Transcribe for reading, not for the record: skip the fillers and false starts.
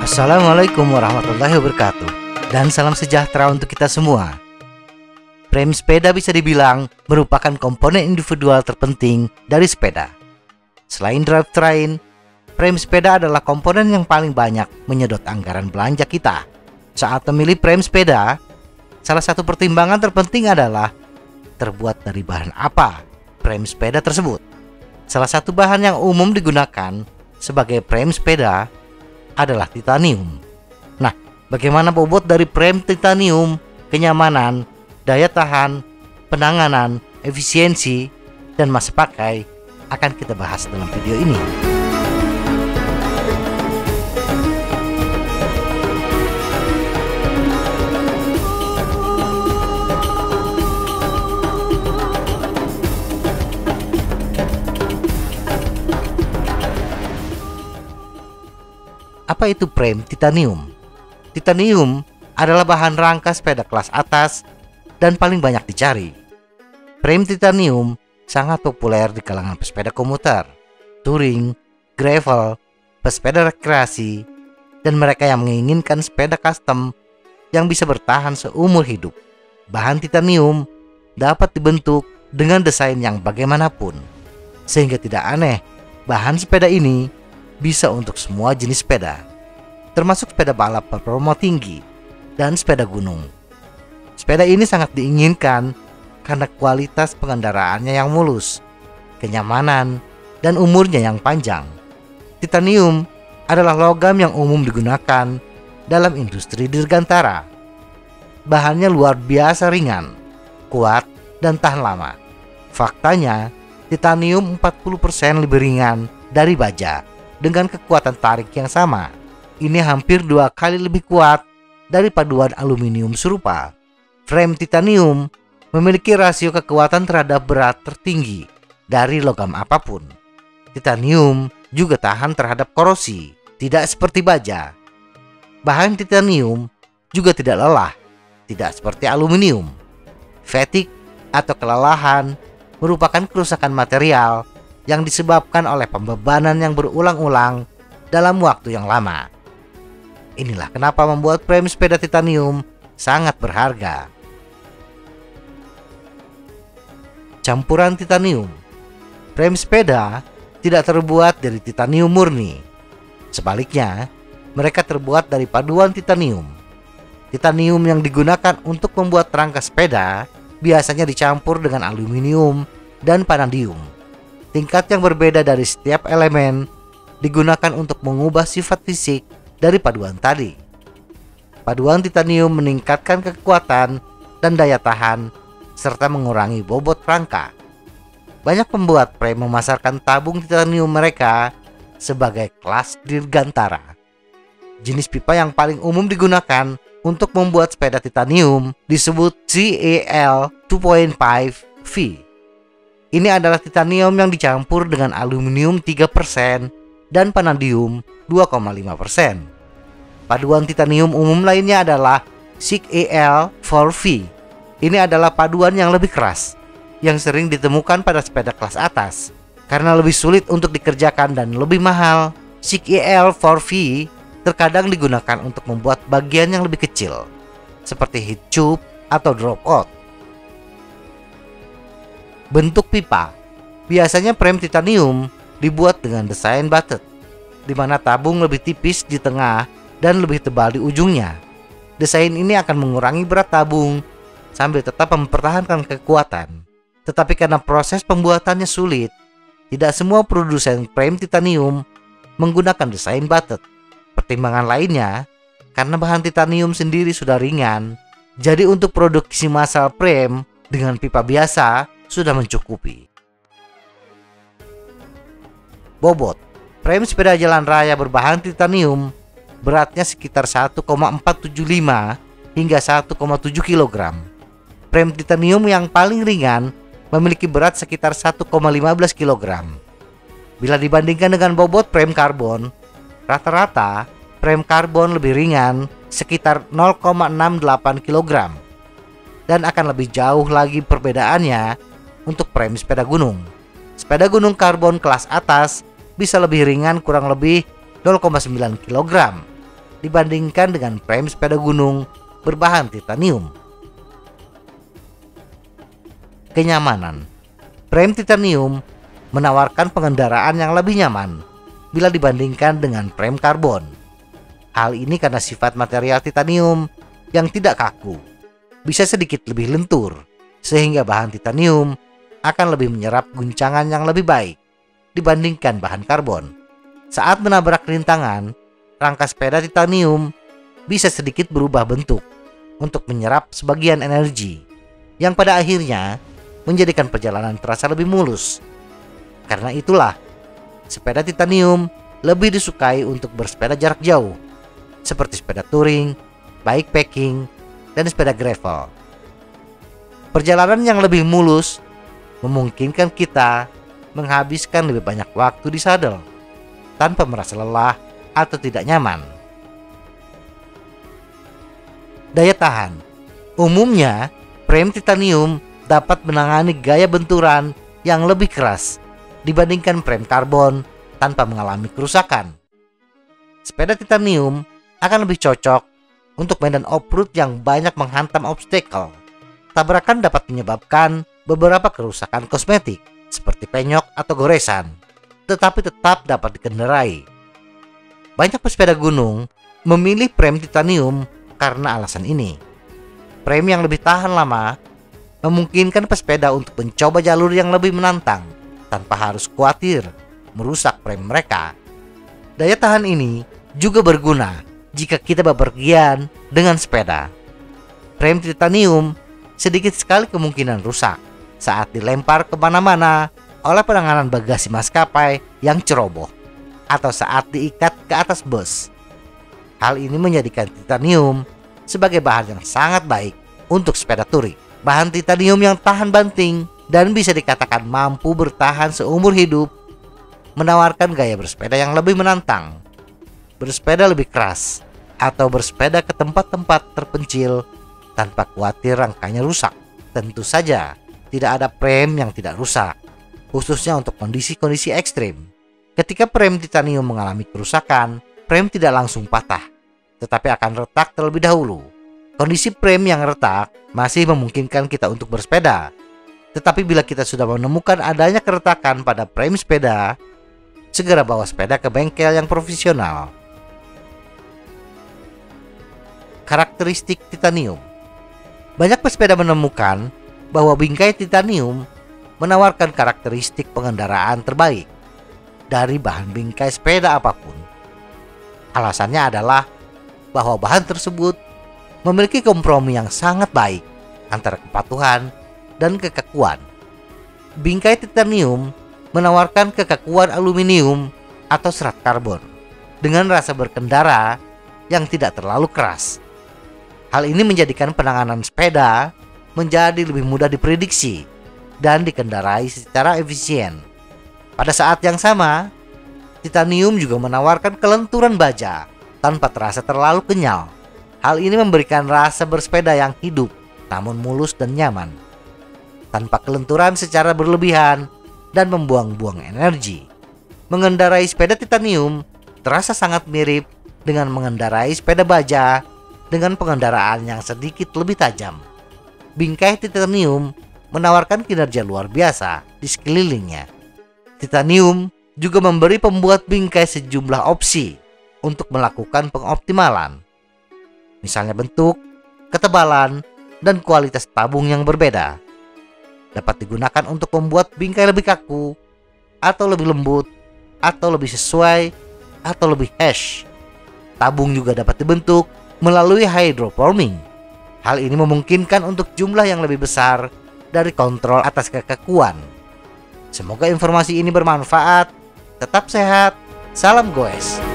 Assalamualaikum warahmatullahi wabarakatuh. Dan salam sejahtera untuk kita semua. Frame sepeda bisa dibilang merupakan komponen individual terpenting dari sepeda. Selain drivetrain, frame sepeda adalah komponen yang paling banyak menyedot anggaran belanja kita. Saat memilih frame sepeda, salah satu pertimbangan terpenting adalah terbuat dari bahan apa frame sepeda tersebut. Salah satu bahan yang umum digunakan sebagai frame sepeda adalah titanium. Nah, bagaimana bobot dari frame titanium, kenyamanan, daya tahan, penanganan, efisiensi, dan masa pakai akan kita bahas dalam video ini. Apa itu frame titanium? Titanium adalah bahan rangka sepeda kelas atas dan paling banyak dicari. Frame titanium sangat populer di kalangan pesepeda komuter, touring, gravel, pesepeda rekreasi, dan mereka yang menginginkan sepeda custom yang bisa bertahan seumur hidup. Bahan titanium dapat dibentuk dengan desain yang bagaimanapun, sehingga tidak aneh bahan sepeda ini bisa untuk semua jenis sepeda, termasuk sepeda balap performa tinggi dan sepeda gunung. Sepeda ini sangat diinginkan karena kualitas pengendaraannya yang mulus, kenyamanan, dan umurnya yang panjang. Titanium adalah logam yang umum digunakan dalam industri dirgantara. Bahannya luar biasa ringan, kuat, dan tahan lama. Faktanya, titanium 40% lebih ringan dari baja dengan kekuatan tarik yang sama. Ini hampir 2 kali lebih kuat dari paduan aluminium serupa. Frame titanium memiliki rasio kekuatan terhadap berat tertinggi dari logam apapun. Titanium juga tahan terhadap korosi, tidak seperti baja. Bahan titanium juga tidak lelah, tidak seperti aluminium. Fatigue atau kelelahan merupakan kerusakan material yang disebabkan oleh pembebanan yang berulang-ulang dalam waktu yang lama. Inilah kenapa membuat frame sepeda titanium sangat berharga. Campuran titanium. Frame sepeda tidak terbuat dari titanium murni. Sebaliknya, mereka terbuat dari paduan titanium. Titanium yang digunakan untuk membuat rangka sepeda biasanya dicampur dengan aluminium dan vanadium. Tingkat yang berbeda dari setiap elemen digunakan untuk mengubah sifat fisik dari paduan tadi. Paduan titanium meningkatkan kekuatan dan daya tahan serta mengurangi bobot rangka. Banyak pembuat frame memasarkan tabung titanium mereka sebagai kelas dirgantara. Jenis pipa yang paling umum digunakan untuk membuat sepeda titanium disebut CAL 2.5V. Ini adalah titanium yang dicampur dengan aluminium 3% dan vanadium 2,5%. Paduan titanium umum lainnya adalah CAL 4V. Ini adalah paduan yang lebih keras, yang sering ditemukan pada sepeda kelas atas. Karena lebih sulit untuk dikerjakan dan lebih mahal, CAL 4V terkadang digunakan untuk membuat bagian yang lebih kecil, seperti heat tube atau drop out. Bentuk pipa. Biasanya frame titanium dibuat dengan desain butted, di mana tabung lebih tipis di tengah dan lebih tebal di ujungnya. Desain ini akan mengurangi berat tabung sambil tetap mempertahankan kekuatan. Tetapi karena proses pembuatannya sulit, tidak semua produsen frame titanium menggunakan desain butted. Pertimbangan lainnya, karena bahan titanium sendiri sudah ringan, jadi untuk produksi massal frame dengan pipa biasa sudah mencukupi. Bobot. Frame sepeda jalan raya berbahan titanium beratnya sekitar 1,475 hingga 1,7 kg. Frame titanium yang paling ringan memiliki berat sekitar 1,15 kg. Bila dibandingkan dengan bobot frame karbon, rata-rata frame karbon lebih ringan sekitar 0,68 kg. Dan akan lebih jauh lagi perbedaannya untuk frame sepeda gunung. Sepeda gunung karbon kelas atas bisa lebih ringan kurang lebih 0,9 kg. dibandingkan dengan frame sepeda gunung berbahan titanium. Kenyamanan. Frame titanium menawarkan pengendaraan yang lebih nyaman bila dibandingkan dengan frame karbon. Hal ini karena sifat material titanium yang tidak kaku, bisa sedikit lebih lentur, sehingga bahan titanium akan lebih menyerap guncangan yang lebih baik dibandingkan bahan karbon. Saat menabrak rintangan, rangka sepeda titanium bisa sedikit berubah bentuk untuk menyerap sebagian energi, yang pada akhirnya menjadikan perjalanan terasa lebih mulus. Karena itulah, sepeda titanium lebih disukai untuk bersepeda jarak jauh, seperti sepeda touring, bikepacking, dan sepeda gravel. Perjalanan yang lebih mulus memungkinkan kita menghabiskan lebih banyak waktu di sadel tanpa merasa lelah atau tidak nyaman. Daya tahan. Umumnya, frame titanium dapat menangani gaya benturan yang lebih keras dibandingkan frame karbon tanpa mengalami kerusakan. Sepeda titanium akan lebih cocok untuk medan off-road yang banyak menghantam obstacle. Tabrakan dapat menyebabkan beberapa kerusakan kosmetik seperti penyok atau goresan, tetapi tetap dapat dikendarai. Banyak pesepeda gunung memilih frame titanium karena alasan ini. Frame yang lebih tahan lama memungkinkan pesepeda untuk mencoba jalur yang lebih menantang tanpa harus khawatir merusak frame mereka. Daya tahan ini juga berguna jika kita bepergian dengan sepeda. Frame titanium sedikit sekali kemungkinan rusak saat dilempar kemana-mana oleh penanganan bagasi maskapai yang ceroboh atau saat diikat ke atas bus. Hal ini menjadikan titanium sebagai bahan yang sangat baik untuk sepeda touring. Bahan titanium yang tahan banting dan bisa dikatakan mampu bertahan seumur hidup menawarkan gaya bersepeda yang lebih menantang. Bersepeda lebih keras atau bersepeda ke tempat-tempat terpencil tanpa khawatir rangkanya rusak. Tentu saja tidak ada frame yang tidak rusak, khususnya untuk kondisi-kondisi ekstrim. Ketika frame titanium mengalami kerusakan, frame tidak langsung patah, tetapi akan retak terlebih dahulu. Kondisi frame yang retak masih memungkinkan kita untuk bersepeda. Tetapi bila kita sudah menemukan adanya keretakan pada frame sepeda, segera bawa sepeda ke bengkel yang profesional. Karakteristik titanium. Banyak pesepeda menemukan bahwa bingkai titanium menawarkan karakteristik pengendaraan terbaik dari bahan bingkai sepeda apapun. Alasannya adalah bahwa bahan tersebut memiliki kompromi yang sangat baik antara kepatuhan dan kekakuan. Bingkai titanium menawarkan kekakuan aluminium atau serat karbon dengan rasa berkendara yang tidak terlalu keras. Hal ini menjadikan penanganan sepeda menjadi lebih mudah diprediksi dan dikendarai secara efisien. Pada saat yang sama, titanium juga menawarkan kelenturan baja tanpa terasa terlalu kenyal. Hal ini memberikan rasa bersepeda yang hidup namun mulus dan nyaman, tanpa kelenturan secara berlebihan dan membuang-buang energi. Mengendarai sepeda titanium terasa sangat mirip dengan mengendarai sepeda baja dengan pengendaraan yang sedikit lebih tajam. Bingkai titanium menawarkan kinerja luar biasa di sekelilingnya. Titanium juga memberi pembuat bingkai sejumlah opsi untuk melakukan pengoptimalan. Misalnya bentuk, ketebalan, dan kualitas tabung yang berbeda. Dapat digunakan untuk membuat bingkai lebih kaku, atau lebih lembut, atau lebih sesuai, atau lebih harsh. Tabung juga dapat dibentuk melalui hydroforming. Hal ini memungkinkan untuk jumlah yang lebih besar dari kontrol atas kekakuan. Semoga informasi ini bermanfaat. Tetap sehat. Salam goes.